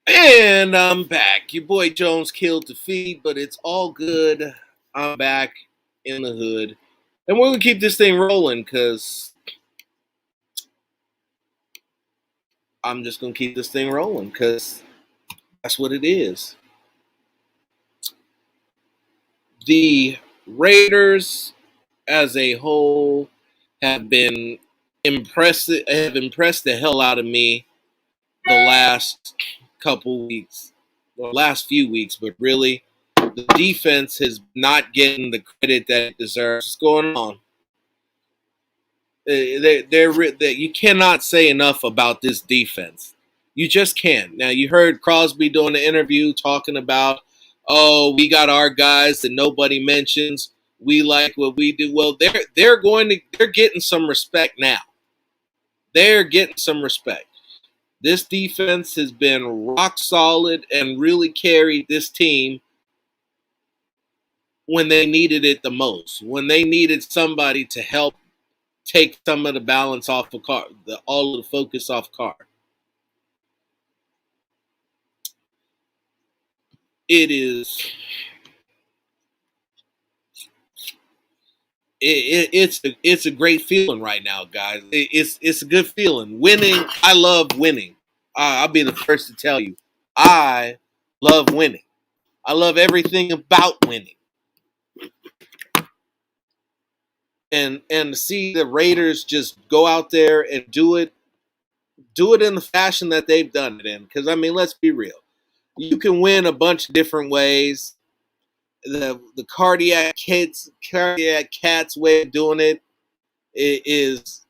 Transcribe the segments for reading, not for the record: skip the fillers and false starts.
And I'm back. Your boy Jones killed the feed, but it's all good. I'm back in the hood. And we're going to keep this thing rolling because I'm just going to keep this thing rolling because that's what it is. The Raiders as a whole have impressed the hell out of me the last couple weeks, or last few weeks, but really the defense is not getting the credit that it deserves. What's going on? You cannot say enough about this defense. You just can't. Now you heard Crosby doing the interview talking about, oh, we got our guys that nobody mentions. We like what we do. Well, they're getting some respect now. They're getting some respect. This defense has been rock solid and really carried this team when they needed it the most. When they needed somebody to help take some of the balance off of Carr, all of the focus off Carr. It is. It's a great feeling right now, guys. It's a good feeling. Winning, I love winning. I'll be the first to tell you, I love winning. I love everything about winning. And to see the Raiders just go out there and do it in the fashion that they've done it in. Because I mean, let's be real. You can win a bunch of different ways. The cardiac cats way of doing it is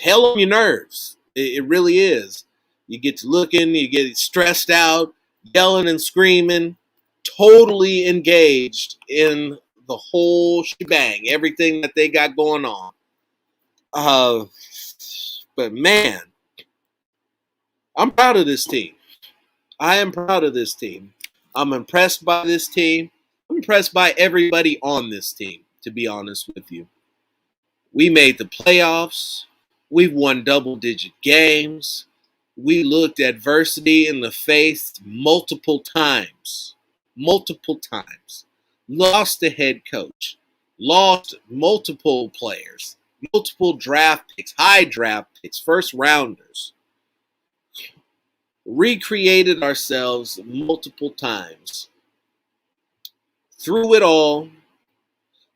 hell on your nerves. It really is. You get to looking, you get stressed out, yelling and screaming, totally engaged in the whole shebang, everything that they got going on. Uh, but man, I'm proud of this team. I am proud of this team. I'm impressed by this team. I'm impressed by everybody on this team, to be honest with you. We made the playoffs. We've won double-digit games. We looked adversity in the face multiple times. Multiple times. Lost a head coach. Lost multiple players. Multiple draft picks, high draft picks, first rounders. Recreated ourselves multiple times. Through it all,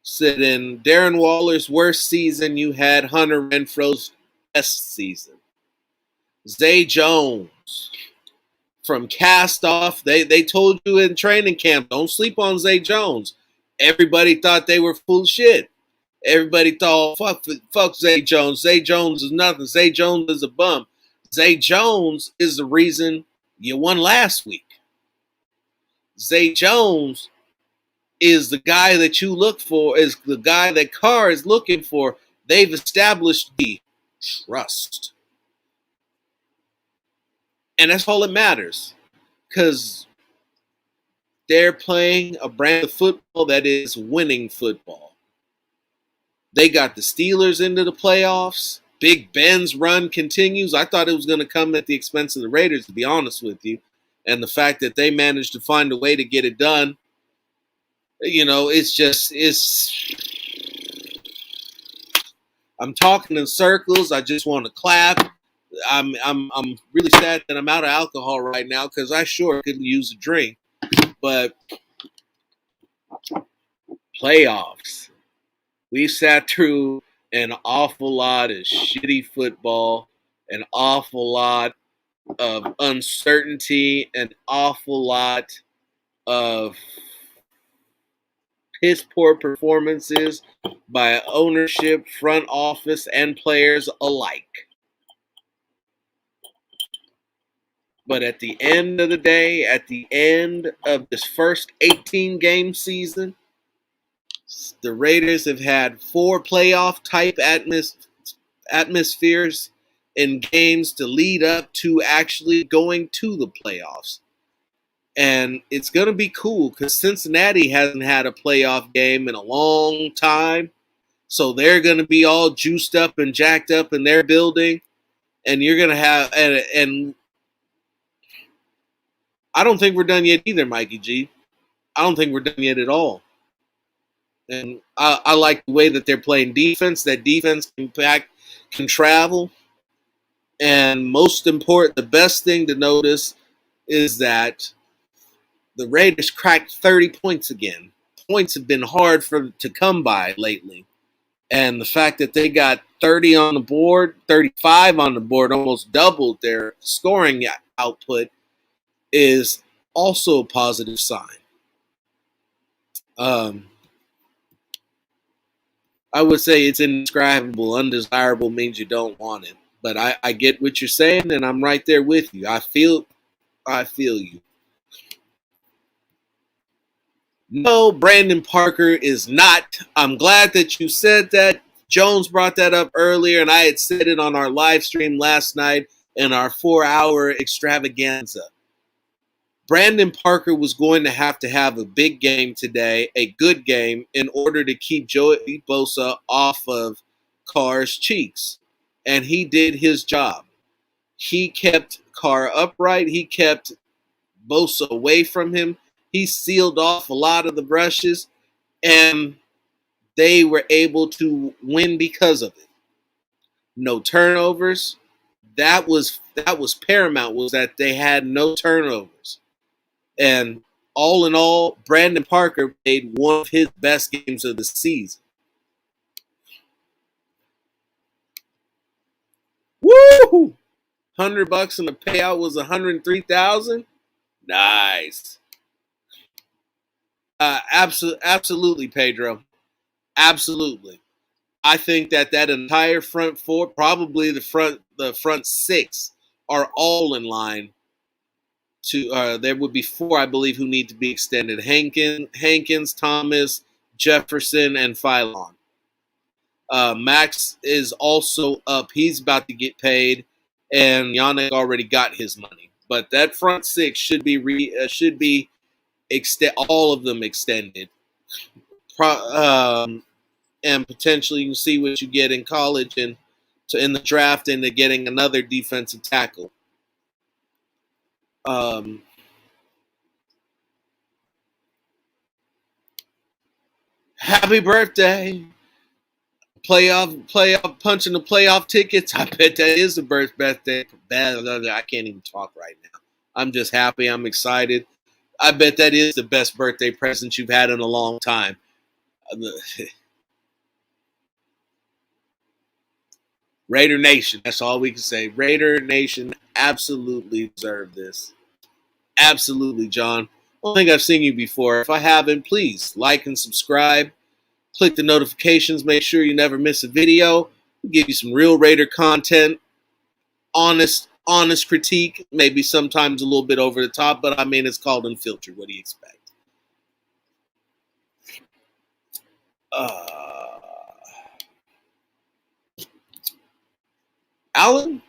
said in Darren Waller's worst season, you had Hunter Renfro's best season. Zay Jones from Cast Off, they told you in training camp, don't sleep on Zay Jones. Everybody thought they were full of shit. Everybody thought, fuck Zay Jones. Zay Jones is nothing. Zay Jones is a bum. Zay Jones is the reason you won last week. Zay Jones is the guy that you look for, is the guy that Carr is looking for. They've established the trust. And that's all that matters. Because they're playing a brand of football that is winning football. They got the Steelers into the playoffs. Big Ben's run continues. I thought it was going to come at the expense of the Raiders, to be honest with you. And the fact that they managed to find a way to get it done, you know, I'm talking in circles. I just want to clap. I'm really sad that I'm out of alcohol right now because I sure could use a drink. But playoffs. We sat through an awful lot of shitty football, an awful lot of uncertainty, an awful lot of piss poor performances by ownership, front office, and players alike. But at the end of the day, at the end of this first 18-game season, the Raiders have had 4 playoff type atmospheres in games to lead up to actually going to the playoffs. And it's going to be cool because Cincinnati hasn't had a playoff game in a long time. So they're going to be all juiced up and jacked up in their building. And you're going to have, and I don't think we're done yet either, Mikey G. I don't think we're done yet at all. And I like the way that they're playing defense. That defense can travel. And most important, the best thing to notice is that the Raiders cracked 30 points again. Points have been hard to come by lately. And the fact that they got 30 on the board, 35 on the board, almost doubled their scoring output, is also a positive sign. I would say it's indescribable. Undesirable means you don't want it. But I get what you're saying, and I'm right there with you. I feel you. No, Brandon Parker is not. I'm glad that you said that. Jones brought that up earlier, and I had said it on our live stream last night in our 4-hour extravaganza. Brandon Parker was going to have a big game today, a good game, in order to keep Joey Bosa off of Carr's cheeks. And he did his job. He kept Carr upright. He kept Bosa away from him. He sealed off a lot of the brushes, and they were able to win because of it. No turnovers. That was paramount, was that they had no turnovers. And all in all, Brandon Parker played one of his best games of the season. Woo! $100 and the payout was $103,000. Nice. Absolutely, Pedro. Absolutely. I think that entire front four, probably the front six, are all in line. There would be four, I believe, who need to be extended: Hankins, Thomas, Jefferson, and Philon. Max is also up; he's about to get paid, and Yannick already got his money. But that front six should be all of them extended, and potentially you can see what you get in college and in the draft into getting another defensive tackle. Happy birthday. Playoff punching the playoff tickets. I bet that is the birthday. I can't even talk right now. I'm just happy. I'm excited. I bet that is the best birthday present you've had in a long time. Raider Nation. That's all we can say. Raider Nation absolutely deserve this. Absolutely, John. I don't think I've seen you before. If I haven't, please like and subscribe. Click the notifications. Make sure you never miss a video. We'll give you some real Raider content. Honest critique. Maybe sometimes a little bit over the top, but I mean, it's called Unfiltered. What do you expect? Alan,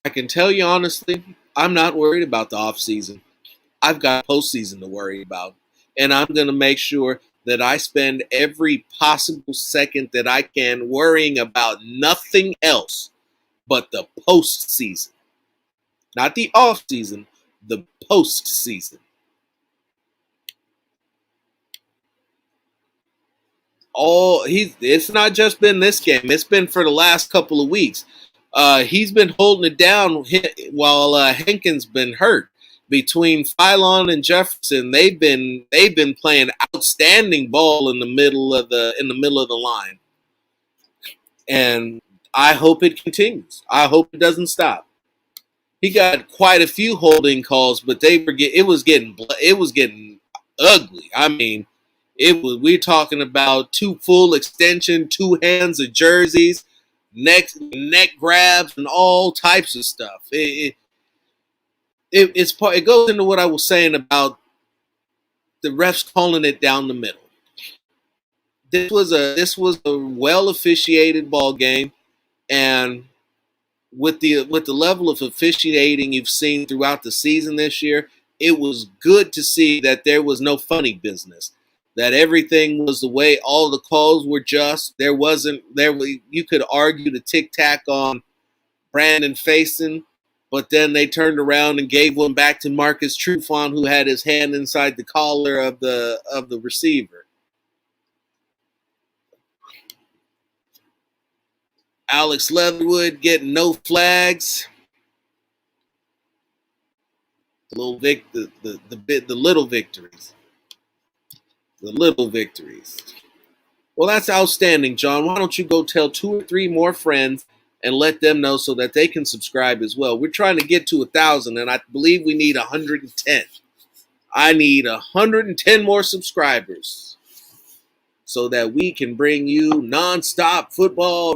I can tell you honestly, I'm not worried about the offseason. I've got postseason to worry about. And I'm going to make sure that I spend every possible second that I can worrying about nothing else but the postseason. Not the offseason, the postseason. It's not just been this game. It's been for the last couple of weeks. He's been holding it down while Hankins been hurt. Between Philon and Jefferson, they've been playing outstanding ball in the middle of the line, and I hope it continues. I hope it doesn't stop. He got quite a few holding calls, but it was getting ugly. I mean, we're talking about 2 full extension, 2 hands of jerseys, neck grabs, and all types of stuff. It goes into what I was saying about the refs calling it down the middle. This was a well officiated ball game, and with the level of officiating you've seen throughout the season this year, it was good to see that there was no funny business. That everything was the way, all the calls were just. You could argue the tic tac on Brandon Faison, But then they turned around and gave one back to Marcus Trufant, who had his hand inside the collar of the receiver. Alex Leatherwood getting no flags. The little victories. The little victories. Well, that's outstanding, John. Why don't you go tell 2 or 3 more friends and let them know so that they can subscribe as well? We're trying to get to 1,000, and I believe we need 110. I need 110 more subscribers so that we can bring you nonstop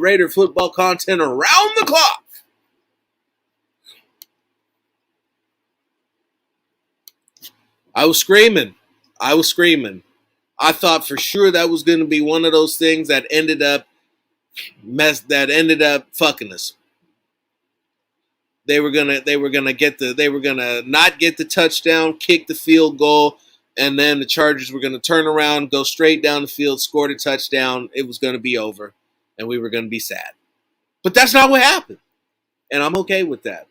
Raider football content around the clock. I was screaming. I thought for sure that was going to be one of those things that ended up fucking us. They were gonna not get the touchdown, kick the field goal, and then the Chargers were gonna turn around, go straight down the field, score a touchdown. It was gonna be over, and we were gonna be sad. But that's not what happened, and I'm okay with that.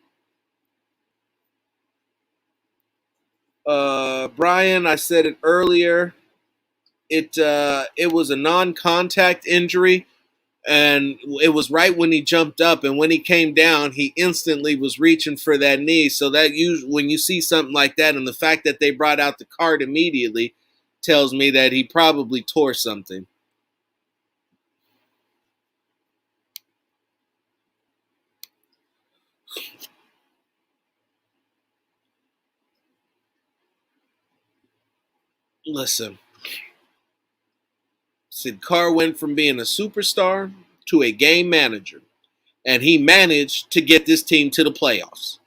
Brian, I said it earlier. It was a non-contact injury, and it was right when he jumped up, and when he came down, he instantly was reaching for that knee. So that when you see something like that, and the fact that they brought out the card immediately tells me that he probably tore something. Listen, Sid Carr went from being a superstar to a game manager, and he managed to get this team to the playoffs.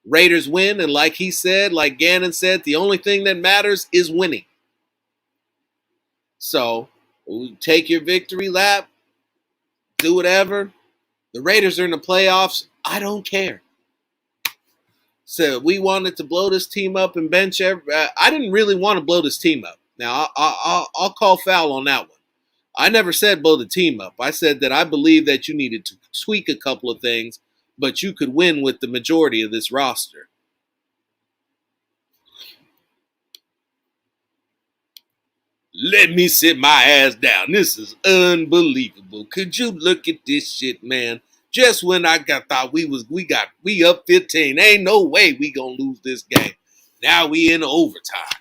Raiders win, and like he said, like Gannon said, the only thing that matters is winning. So, take your victory lap, do whatever. The Raiders are in the playoffs. I don't care. So we wanted to blow this team up and bench I didn't really want to blow this team up. Now, I'll call foul on that one. I never said blow the team up. I said that I believe that you needed to tweak a couple of things, but you could win with the majority of this roster. Let me sit my ass down. This is unbelievable. Could you look at this shit, man? Just when I thought we up 15. Ain't no way we gonna lose this game. Now we in overtime.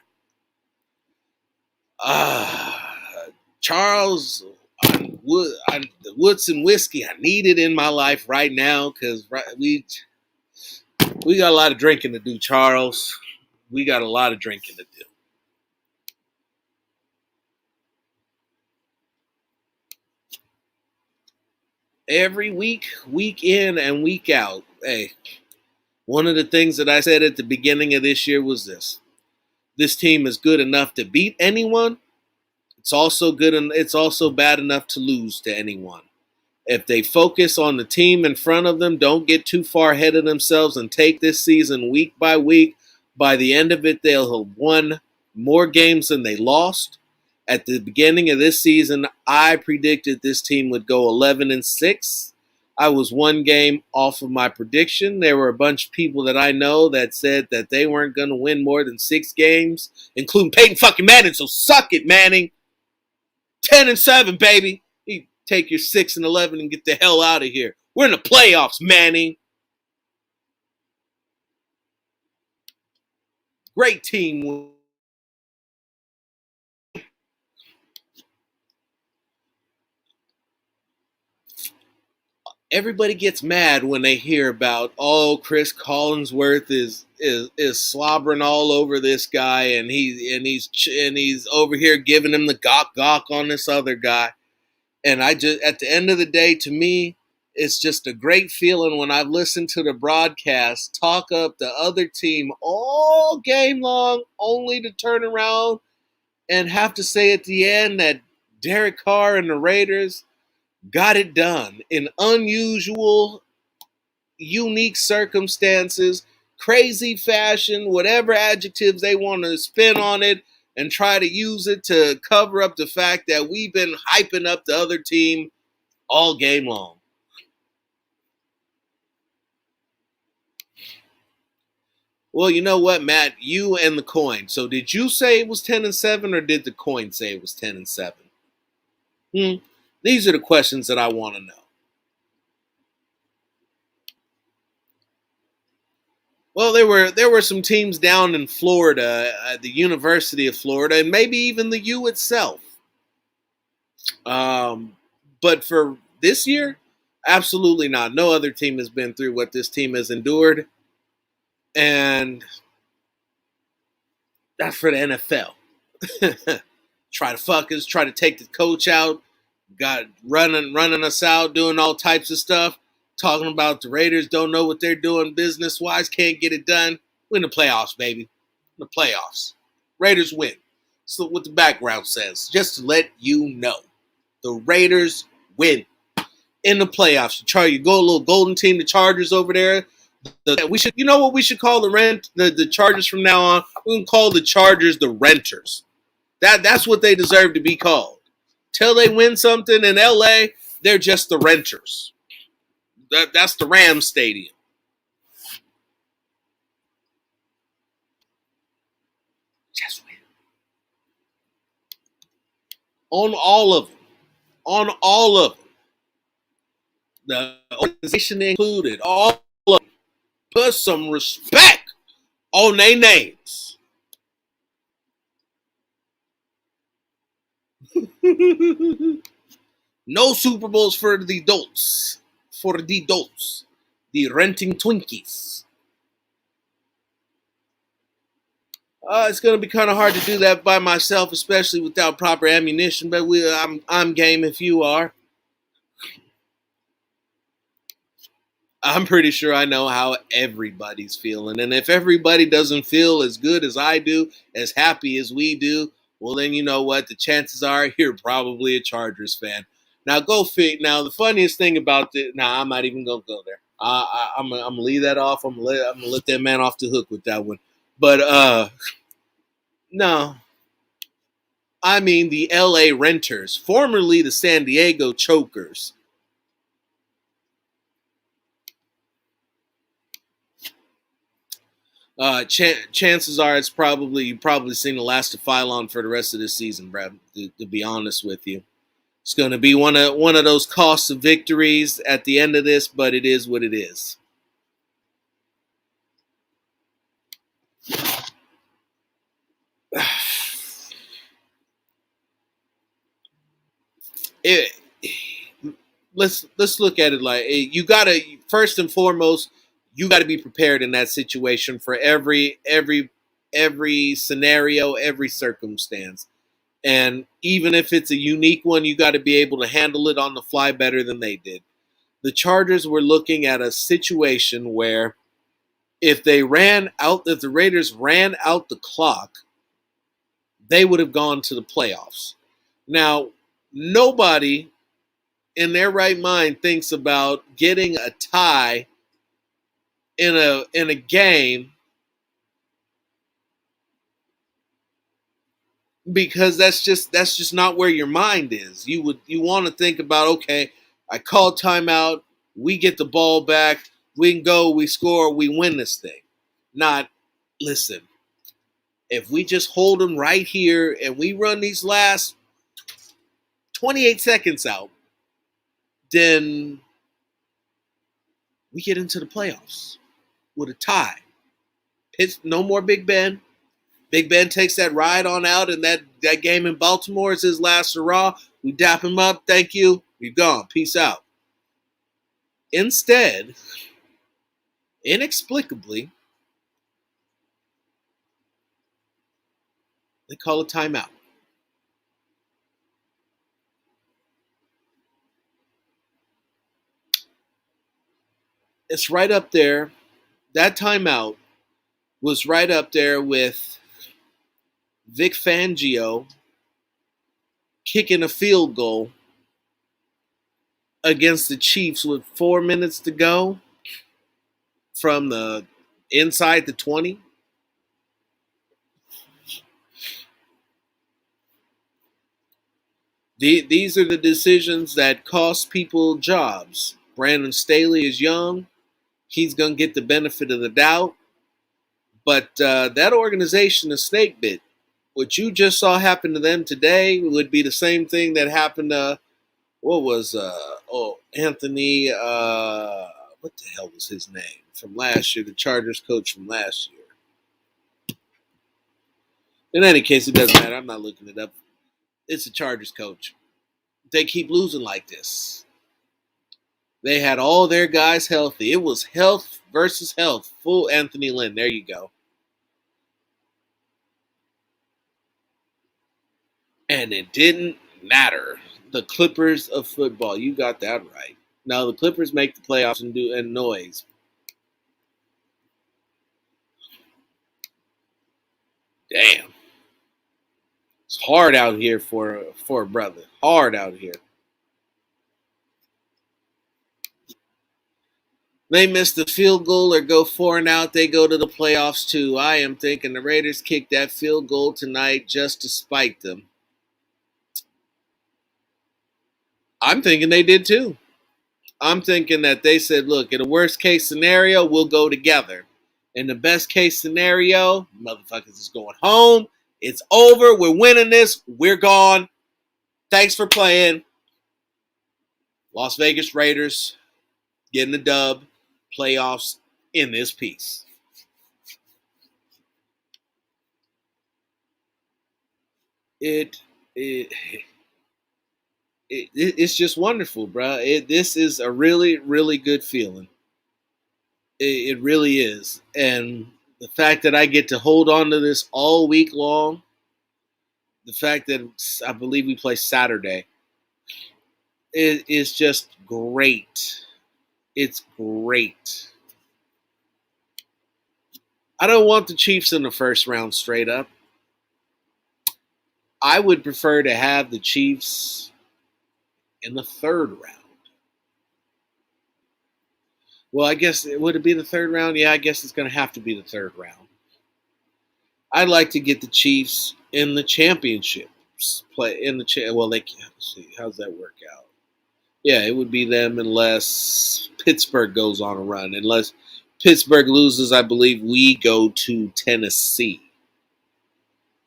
Charles, the Woodson whiskey, I need it in my life right now because we got a lot of drinking to do, Charles. We got a lot of drinking to do. Every week in and week out. Hey, one of the things that I said at the beginning of this year was this. This team is good enough to beat anyone. It's also bad enough to lose to anyone. If they focus on the team in front of them, don't get too far ahead of themselves and take this season week by week, by the end of it, they'll have won more games than they lost. At the beginning of this season, I predicted this team would go 11-6. I was one game off of my prediction. There were a bunch of people that I know that said that they weren't going to win more than 6 games, including Peyton fucking Manning. So suck it, Manning. 10-7, baby. You take your 6-11 and get the hell out of here. We're in the playoffs, Manning. Great team. Everybody gets mad when they hear about, Chris Collinsworth is slobbering all over this guy, and he's over here giving him the gawk on this other guy. And at the end of the day, to me, it's just a great feeling when I've listened to the broadcast talk up the other team all game long, only to turn around and have to say at the end that Derek Carr and the Raiders got it done in unusual, unique circumstances, crazy fashion, whatever adjectives they want to spin on it, and try to use it to cover up the fact that we've been hyping up the other team all game long. Well, you know what, Matt? You and the coin. So did you say it was 10-7, or did the coin say it was 10-7? Hmm. These are the questions that I want to know. Well, there were some teams down in Florida, the University of Florida, and maybe even the U itself. Um, but for this year, absolutely not. No other team has been through what this team has endured, and that's for the NFL. Try to fuck us, try to take the coach out, got running us out, doing all types of stuff, talking about the Raiders don't know what they're doing business wise, can't get it done. We're in the playoffs, baby. In the playoffs. Raiders win. So what the background says, just to let you know. The Raiders win in the playoffs. You go a little golden team, the Chargers over there. We should, you know what we should call the Chargers from now on? We can call the Chargers the Renters. That's what they deserve to be called. Till they win something in LA, they're just the Renters. That's the Rams Stadium. Just win. On all of them. On all of them. The organization included. All of them. Put some respect on their names. No Super Bowls for the adults. For the adults. The renting Twinkies. It's going to be kind of hard to do that by myself, especially without proper ammunition. But I'm game if you are. I'm pretty sure I know how everybody's feeling, and if everybody doesn't feel as good as I do, as happy as we do, well, then you know what? The chances are you're probably a Chargers fan. Now go fit. Now the funniest thing about this, I'm not even gonna go there. I'm gonna leave that off. I'm gonna let that man off the hook with that one. But no, I mean the L.A. Renters, formerly the San Diego Chokers. Chances are it's probably you've probably seen the last of Phylon for the rest of this season, Brad. To be honest with you, it's going to be one of those costs of victories at the end of this, but it is what it is. It, let's look at it like you gotta first and foremost you got to be prepared in that situation for every scenario, every circumstance. And even if it's a unique one, you got to be able to handle it on the fly better than they did. The Chargers were looking at a situation where if the Raiders ran out the clock, they would have gone to the playoffs. Now, nobody in their right mind thinks about getting a tie in a game because that's just not where your mind is. You want to think about, okay, I call timeout, we get the ball back, we can go, we score, we win this thing. Not listen. If we just hold them right here and we run these last 28 seconds out, then we get into the playoffs with a tie. No more Big Ben. Big Ben takes that ride on out, and that game in Baltimore is his last hurrah. We dap him up. Thank you. You're gone. Peace out. Instead, inexplicably, they call a timeout. It's right up there. That timeout was right up there with Vic Fangio kicking a field goal against the Chiefs with 4 minutes to go from the inside the 20. These are the decisions that cost people jobs. Brandon Staley is young. He's going to get the benefit of the doubt. But that organization is snake bit. What you just saw happen to them today would be the same thing that happened to what was Anthony what the hell was his name from last year, the Chargers coach from last year. In any case, it doesn't matter. I'm not looking it up. It's the Chargers coach. They keep losing like this. They had all their guys healthy. It was health versus health. Full Anthony Lynn. There you go. And it didn't matter. The Clippers of football. You got that right. Now the Clippers make the playoffs and do and noise. Damn. It's hard out here for a brother. Hard out here. They miss the field goal or go 4-and-out, they go to the playoffs too. I am thinking the Raiders kicked that field goal tonight just to spite them. I'm thinking they did too. I'm thinking that they said, look, in a worst case scenario, we'll go together. In the best case scenario, motherfuckers is going home. It's over. We're winning this. We're gone. Thanks for playing. Las Vegas Raiders getting the dub. Playoffs in this piece. It's just wonderful, bro. This is a really, really good feeling. It really is. And the fact that I get to hold on to this all week long, the fact that I believe we play Saturday, it is just great. It's great. I don't want the Chiefs in the first round straight up. I would prefer to have the Chiefs in the third round. Well, I guess, would it be the third round? Yeah, I guess it's going to have to be the third round. I'd like to get the Chiefs in the championships. Play in the well, they can't see. How's that work out? Yeah, it would be them unless Pittsburgh goes on a run. Unless Pittsburgh loses, I believe we go to Tennessee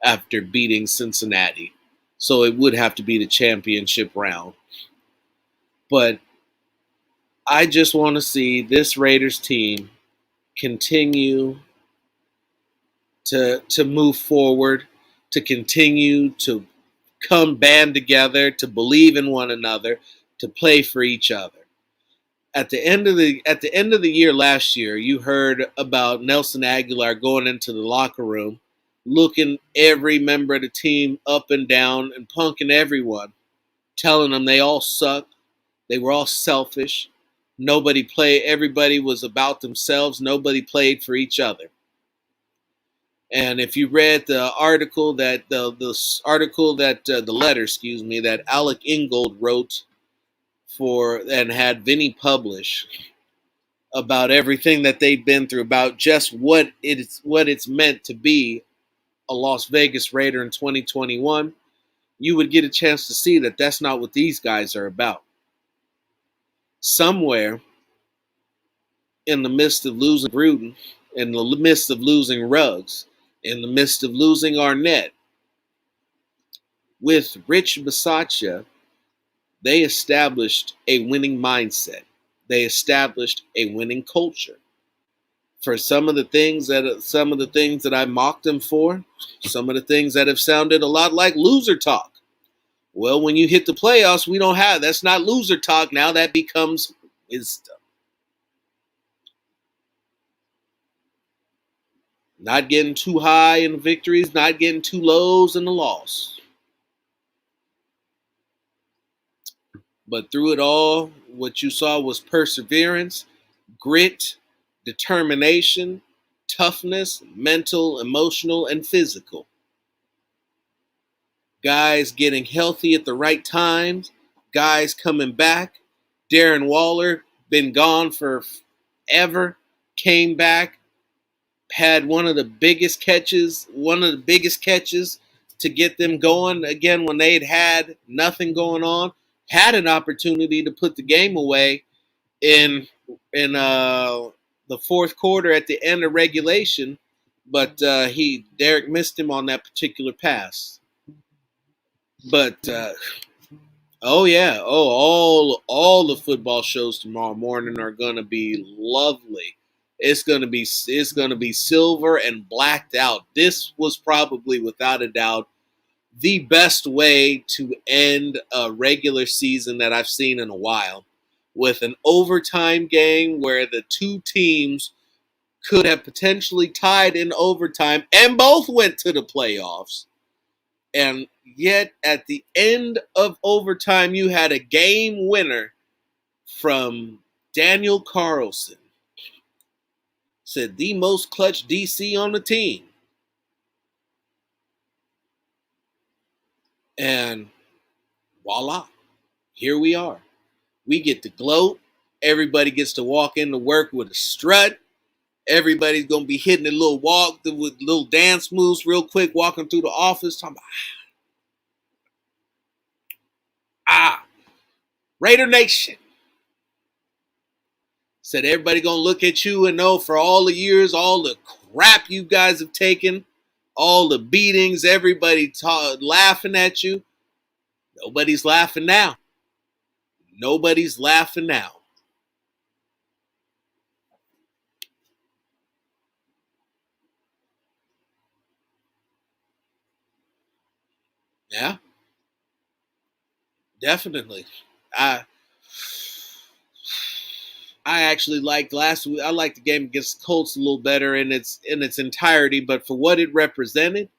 after beating Cincinnati. So it would have to be the championship round. But I just want to see this Raiders team continue to move forward, to continue to come band together, to believe in one another, to play for each other. At the end of the year last year, you heard about Nelson Aguilar going into the locker room, looking every member of the team up and down and punking everyone, telling them they all suck, they were all selfish, everybody was about themselves, nobody played for each other. And if you read the article that the letter, that Alec Ingold wrote for and had Vinny publish about everything that they've been through, about just what it's meant to be a Las Vegas Raider in 2021, you would get a chance to see that that's not what these guys are about. Somewhere in the midst of losing Gruden, in the midst of losing Ruggs, in the midst of losing Arnett, with Rich Bisaccia, they established a winning mindset. They established a winning culture. For some of the things that I mocked them for, some of the things that have sounded a lot like loser talk. Well, when you hit the playoffs, we don't have that's not loser talk. Now that becomes wisdom. Not getting too high in the victories, not getting too lows in the loss. But through it all, what you saw was perseverance, grit, determination, toughness, mental, emotional, and physical. Guys getting healthy at the right times, guys coming back. Darren Waller, been gone forever, came back, had one of the biggest catches to get them going again when they had nothing going on. Had an opportunity to put the game away in the fourth quarter at the end of regulation, but Derek missed him on that particular pass. But oh yeah, all the football shows tomorrow morning are gonna be lovely. It's gonna be silver and blacked out. This was probably without a doubt the best way to end a regular season that I've seen in a while, with an overtime game where the two teams could have potentially tied in overtime and both went to the playoffs. And yet, at the end of overtime, you had a game winner from Daniel Carlson. Said the most clutch DC on the team. And voila, here we are. We get to gloat. Everybody gets to walk into work with a strut. Everybody's going to be hitting a little walk with little dance moves real quick, walking through the office, talking about, Raider Nation. Said everybody going to look at you and know for all the years, all the crap you guys have taken, all the beatings, everybody laughing at you. Nobody's laughing now. Nobody's laughing now. Yeah, definitely. I I actually liked last week. I liked the game against the Colts a little better in its entirety, but for what it represented,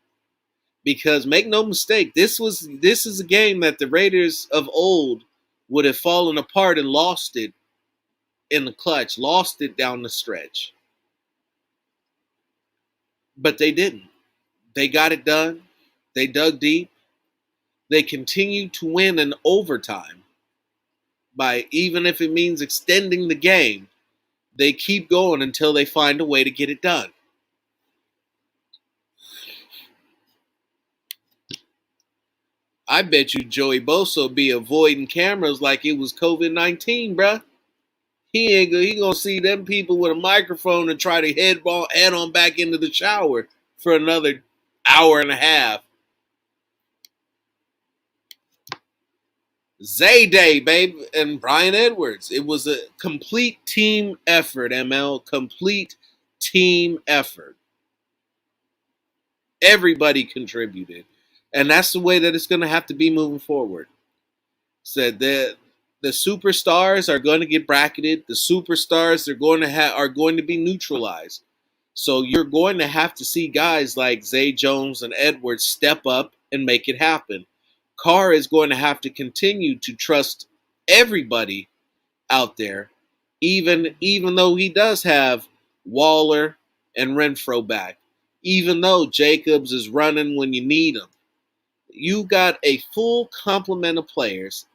because make no mistake, this is a game that the Raiders of old would have fallen apart and lost it in the clutch, lost it down the stretch. But they didn't. They got it done. They dug deep. They continue to win in overtime by, even if it means extending the game, they keep going until they find a way to get it done. I bet you Joey Bosa will be avoiding cameras like it was COVID-19, bruh. He gonna see them people with a microphone and try to head on back into the shower for another hour and a half. Zay Day, babe, and Brian Edwards. It was a complete team effort, ML. Complete team effort. Everybody contributed. And that's the way that it's going to have to be moving forward. Said that the superstars are going to get bracketed. The superstars are going to be neutralized. So you're going to have to see guys like Zay Jones and Edwards step up and make it happen. Carr is going to have to continue to trust everybody out there, even though he does have Waller and Renfro back, even though Jacobs is running when you need him. You got a full complement of players,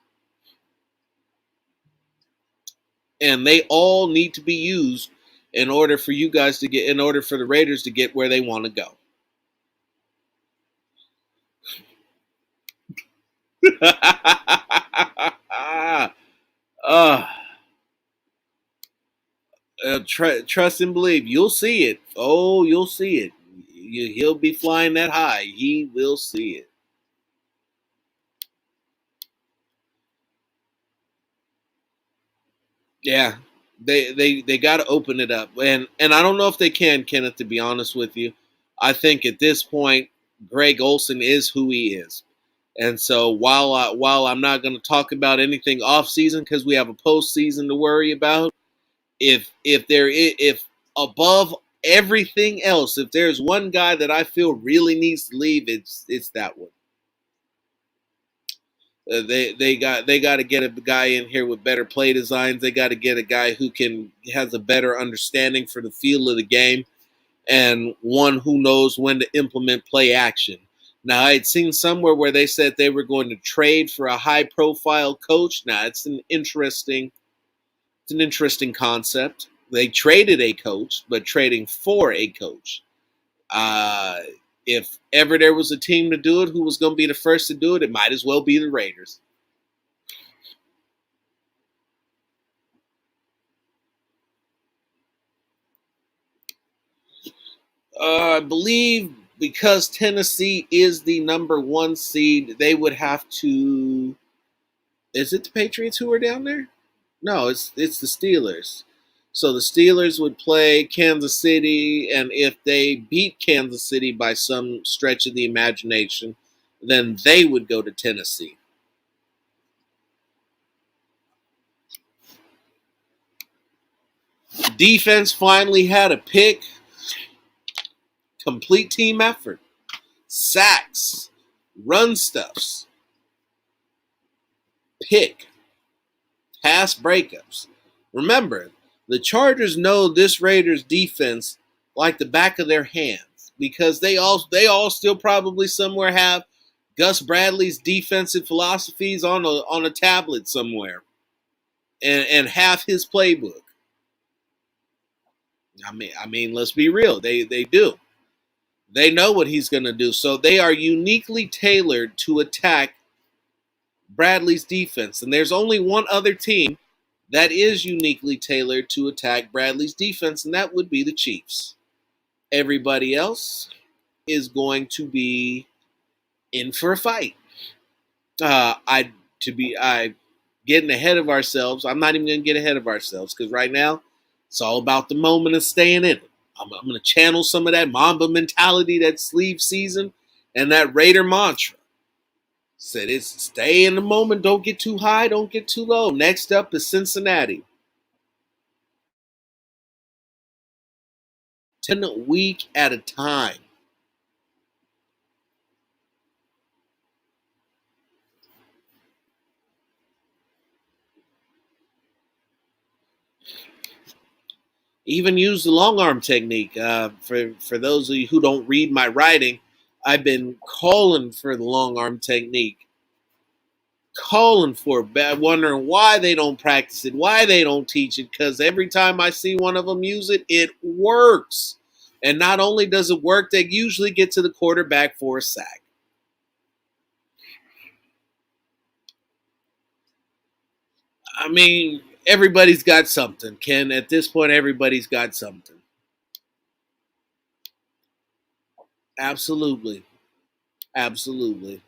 and they all need to be used in order for the Raiders to get where they want to go. uh, trust and believe. You'll see it. Oh, you'll see it. He'll be flying that high. He will see it. Yeah, they got to open it up, and I don't know if they can, Kenneth. To be honest with you, I think at this point, Greg Olson is who he is, and so while I'm not going to talk about anything off season because we have a postseason to worry about, if above everything else, if there's one guy that I feel really needs to leave, it's that one. They got to get a guy in here with better play designs. They got to get a guy who has a better understanding for the feel of the game, and one who knows when to implement play action. Now, I had seen somewhere where they said they were going to trade for a high profile coach. Now, it's an interesting concept. They traded a coach, but trading for a coach. Uh, if ever there was a team to do it, who was going to be the first to do it? It might as well be the Raiders. I believe because Tennessee is the number one seed, they would have to. Is it the Patriots who are down there? No, it's the Steelers. So the Steelers would play Kansas City, and if they beat Kansas City by some stretch of the imagination, then they would go to Tennessee. Defense finally had a pick. Complete team effort. Sacks, run stuffs, pick, pass breakups. Remember, the Chargers know this Raiders defense like the back of their hands because they all still probably somewhere have Gus Bradley's defensive philosophies on a tablet somewhere and have his playbook. I mean, let's be real. They do. They know what he's going to do. So they are uniquely tailored to attack Bradley's defense. And there's only one other team that is uniquely tailored to attack Bradley's defense, and that would be the Chiefs. Everybody else is going to be in for a fight. I getting ahead of ourselves. I'm not even going to get ahead of ourselves because right now it's all about the moment of staying in it. I'm going to channel some of that Mamba mentality, that sleeve season, and that Raider mantra. Said it's stay in the moment. Don't get too high. Don't get too low. Next up is Cincinnati. 10 week at a time. Even use the long arm technique. For those of you who don't read my writing, I've been calling for the long arm technique. Calling for it, wondering why they don't practice it, why they don't teach it, because every time I see one of them use it, it works. And not only does it work, they usually get to the quarterback for a sack. I mean, everybody's got something, Ken. At this point, everybody's got something. Absolutely. Absolutely.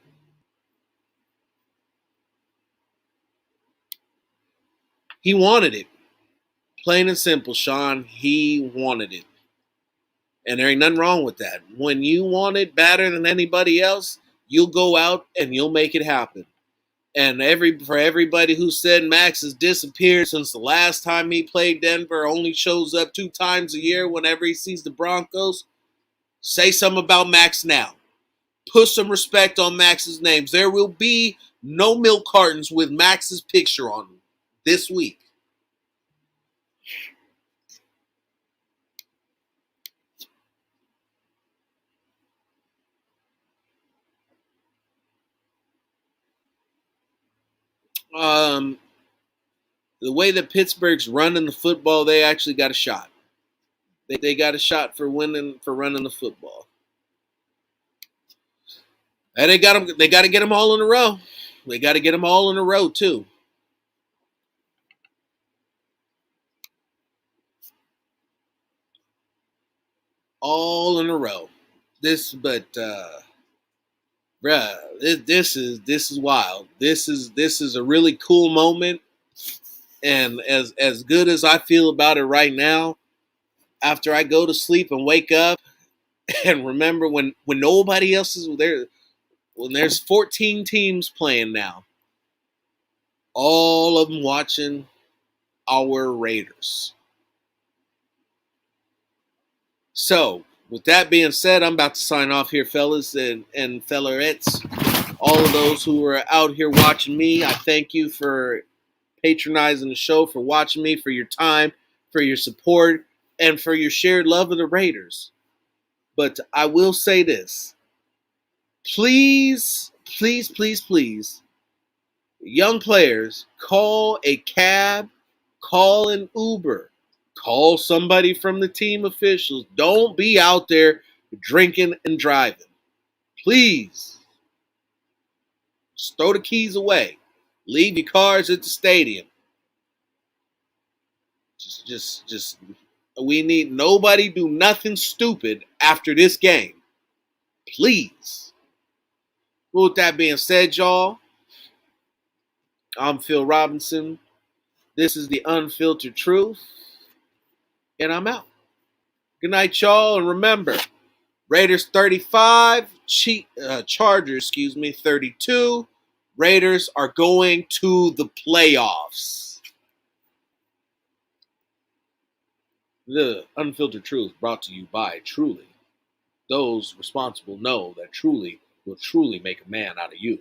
He wanted it. Plain and simple, Sean. He wanted it. And there ain't nothing wrong with that. When you want it better than anybody else, you'll go out and you'll make it happen. And for everybody who said Max has disappeared since the last time he played Denver, only shows up 2 times a year whenever he sees the Broncos, say something about Max now. Put some respect on Max's names. There will be no milk cartons with Max's picture on them this week. Um, the way that Pittsburgh's running the football, they actually got a shot. They got a shot for running the football. And they got them. They got to get them all in a row. They got to get them all in a row too. All in a row. Bruh, this is wild. This is a really cool moment, and as good as I feel about it right now, after I go to sleep and wake up and remember when nobody else is there, when there's 14 teams playing now, all of them watching our Raiders. So, with that being said, I'm about to sign off here, fellas and fellerettes. All of those who are out here watching me, I thank you for patronizing the show, for watching me, for your time, for your support, and for your shared love of the Raiders. But I will say this. Please, please, please, please, young players, call a cab, call an Uber, call somebody from the team officials. Don't be out there drinking and driving. Please, just throw the keys away. Leave your cars at the stadium. Just We need nobody do nothing stupid after this game. Please. With that being said, y'all, I'm Phil Robinson. This is the Unfiltered Truth, and I'm out. Good night, y'all, and remember, Raiders 35, Chargers, 32. Raiders are going to the playoffs. The Unfiltered Truth brought to you by Truly. Those responsible know that Truly will truly make a man out of you.